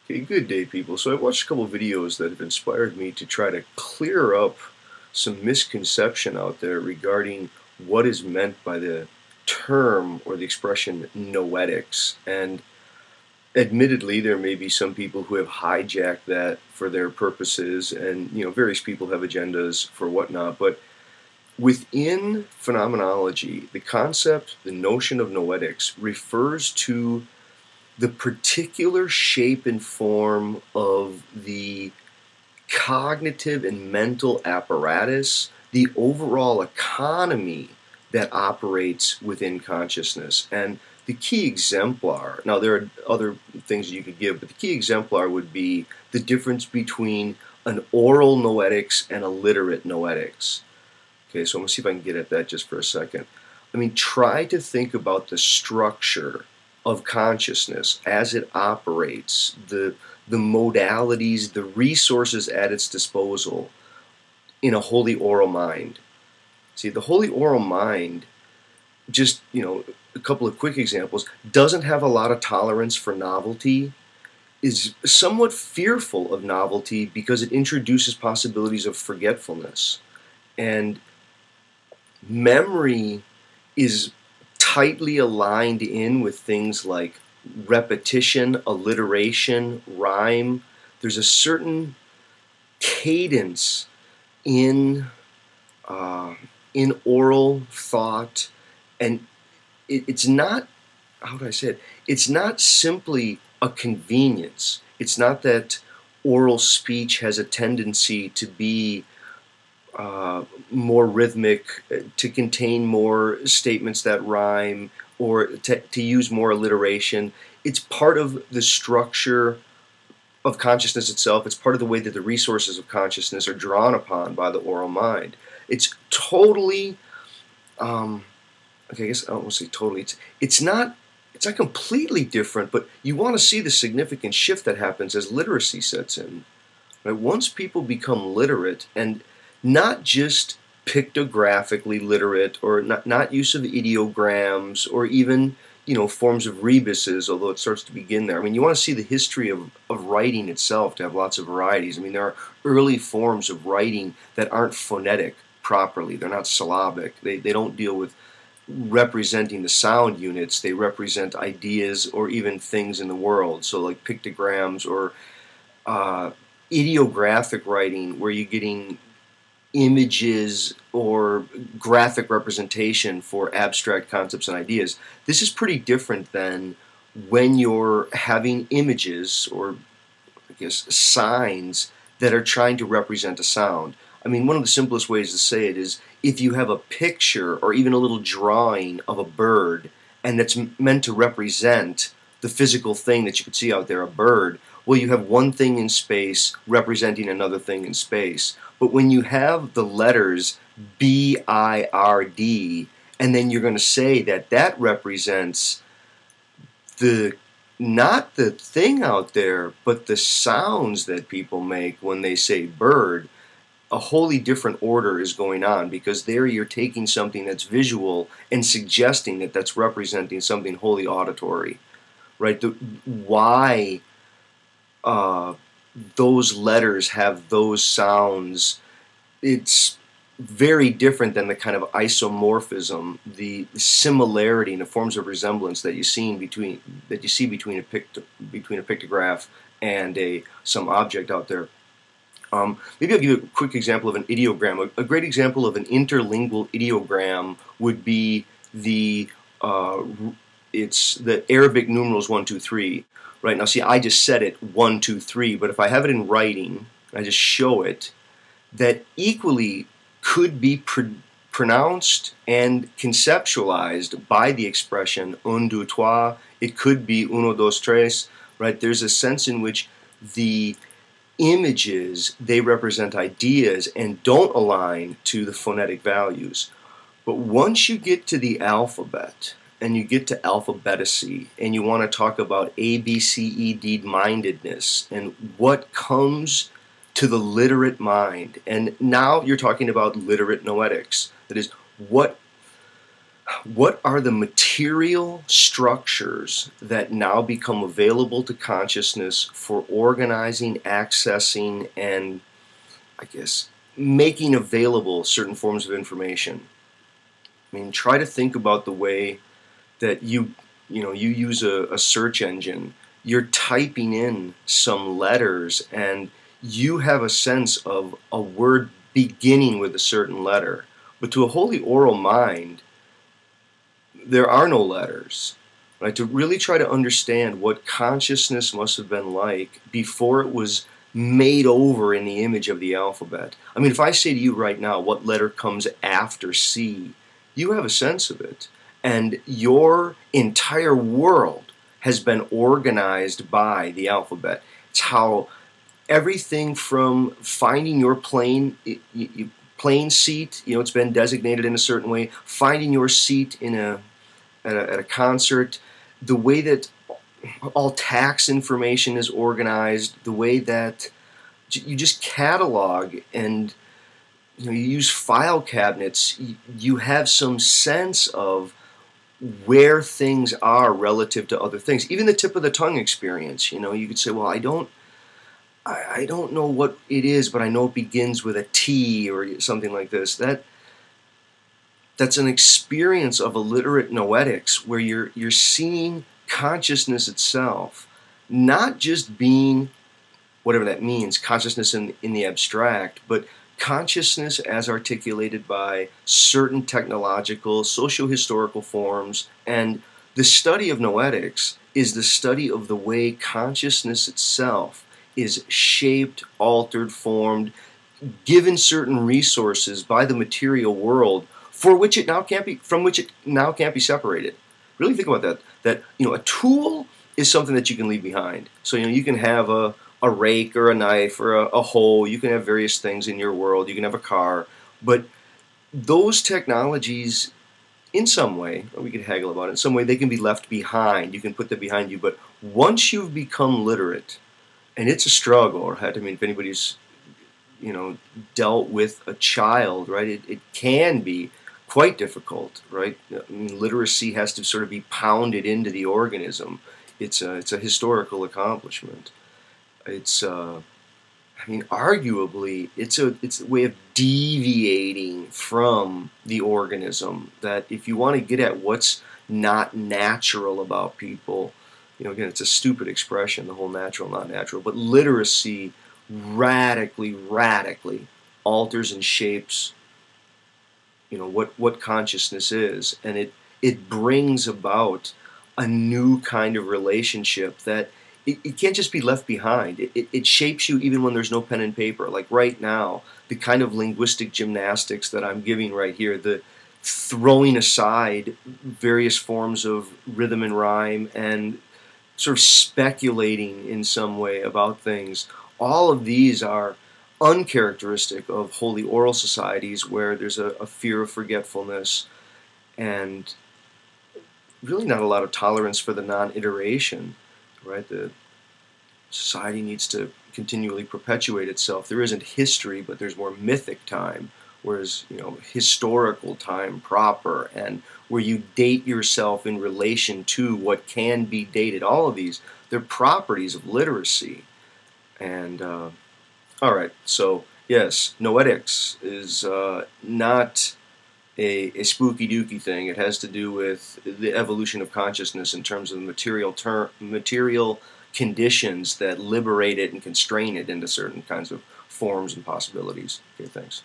Okay, good day, people. So I watched a couple of videos that have inspired me to try to clear up some misconception out there regarding what is meant by the term or the expression noetics. And admittedly, there may be some people who have hijacked that for their purposes, and various people have agendas for whatnot. But within phenomenology, the concept, the notion of noetics refers to the particular shape and form of the cognitive and mental apparatus, the overall economy that operates within consciousness. And the key exemplar, now there are other things you could give, but the key exemplar would be the difference between an oral noetics and a literate noetics. Okay, so I'm going to see if I can get at that just for a second. I mean, try to think about the structure of consciousness as it operates, the modalities, the resources at its disposal in a wholly oral mind. See, the wholly oral mind, just, a couple of quick examples, doesn't have a lot of tolerance for novelty, is somewhat fearful of novelty because it introduces possibilities of forgetfulness. And memory is tightly aligned in with things like repetition, alliteration, rhyme. There's a certain cadence in oral thought, and it's not, how do I say it? It's not simply a convenience. It's not that oral speech has a tendency to be more rhythmic, to contain more statements that rhyme, or to use more alliteration. It's part of the structure of consciousness itself. It's part of the way that the resources of consciousness are drawn upon by the oral mind. It's totally, okay, I guess I don't want to say totally. It's not completely different, but you want to see the significant shift that happens as literacy sets in. Right? Once people become literate, and not just pictographically literate, or not use of ideograms, or even forms of rebuses, although it starts to begin there. I mean, you want to see the history of writing itself to have lots of varieties. I mean, there are early forms of writing that aren't phonetic properly. They're not syllabic. They don't deal with representing the sound units. They represent ideas or even things in the world. So like pictograms or ideographic writing, where you're getting images or graphic representation for abstract concepts and ideas. This is pretty different than when you're having images, or I guess signs, that are trying to represent a sound. I mean, one of the simplest ways to say it is if you have a picture or even a little drawing of a bird, and that's meant to represent the physical thing that you could see out there, a bird. Well, you have one thing in space representing another thing in space. But when you have the letters B-I-R-D, and then you're going to say that that represents not the thing out there, but the sounds that people make when they say bird, a wholly different order is going on, because there you're taking something that's visual and suggesting that that's representing something wholly auditory. Right? Why those letters have those sounds, it's very different than the kind of isomorphism, the similarity and the forms of resemblance that you see between a pictograph and some object out there. Maybe I'll give you a quick example of an ideogram. A great example of an interlingual ideogram would be it's the Arabic numerals 1, 2, 3. Right, now see, I just said it 1, 2, 3, but if I have it in writing, I just show it, that equally could be pronounced and conceptualized by the expression un, deux, trois. It could be uno, dos, tres. Right, there's a sense in which the images, they represent ideas and don't align to the phonetic values. But once you get to the alphabet, and you get to alphabetacy, and you want to talk about A, B, C, E, D mindedness, and what comes to the literate mind, and now you're talking about literate noetics. That is, what What are the material structures that now become available to consciousness for organizing, accessing, and I guess making available certain forms of information? I mean, try to think about the way that you use a search engine. You're typing in some letters and you have a sense of a word beginning with a certain letter. But to a wholly oral mind, there are no letters. Right? To really try to understand what consciousness must have been like before it was made over in the image of the alphabet. I mean, if I say to you right now, what letter comes after C, you have a sense of it. And your entire world has been organized by the alphabet. It's how everything from finding your plane seat, it's been designated in a certain way, finding your seat in at a concert, the way that all tax information is organized, the way that you just catalog and you use file cabinets, you have some sense of where things are relative to other things. Even the tip of the tongue experience, you could say, well, I don't know what it is, but I know it begins with a T or something like this. That's an experience of illiterate noetics where you're seeing consciousness itself, not just being whatever that means, consciousness in the abstract, but consciousness as articulated by certain technological, socio-historical forms. And the study of noetics is the study of the way consciousness itself is shaped, altered, formed, given certain resources by the material world from which it now can't be separated. Really think about that. That a tool is something that you can leave behind. So you can have a rake or a knife or a hoe. You can have various things in your world. You can have a car, but those technologies, in some way, or we could haggle about it, in some way they can be left behind. You can put them behind you. But once you've become literate, and it's a struggle. I mean, if anybody's dealt with a child, right? It can be quite difficult, right? I mean, literacy has to sort of be pounded into the organism. It's a historical accomplishment. I mean, arguably, it's a way of deviating from the organism. That if you want to get at what's not natural about people, again, it's a stupid expression, the whole natural, not natural, but literacy radically alters and shapes what consciousness is, and it brings about a new kind of relationship that it can't just be left behind. It shapes you even when there's no pen and paper. Like right now, the kind of linguistic gymnastics that I'm giving right here, the throwing aside various forms of rhythm and rhyme and sort of speculating in some way about things, all of these are uncharacteristic of wholly oral societies where there's a fear of forgetfulness and really not a lot of tolerance for the non-iteration, right? The society needs to continually perpetuate itself. There isn't history, but there's more mythic time, whereas historical time proper, and where you date yourself in relation to what can be dated. All of these, they're properties of literacy. And all right, so yes, noetics is not a spooky dooky thing. It has to do with the evolution of consciousness in terms of material conditions that liberate it and constrain it into certain kinds of forms and possibilities. Okay, thanks.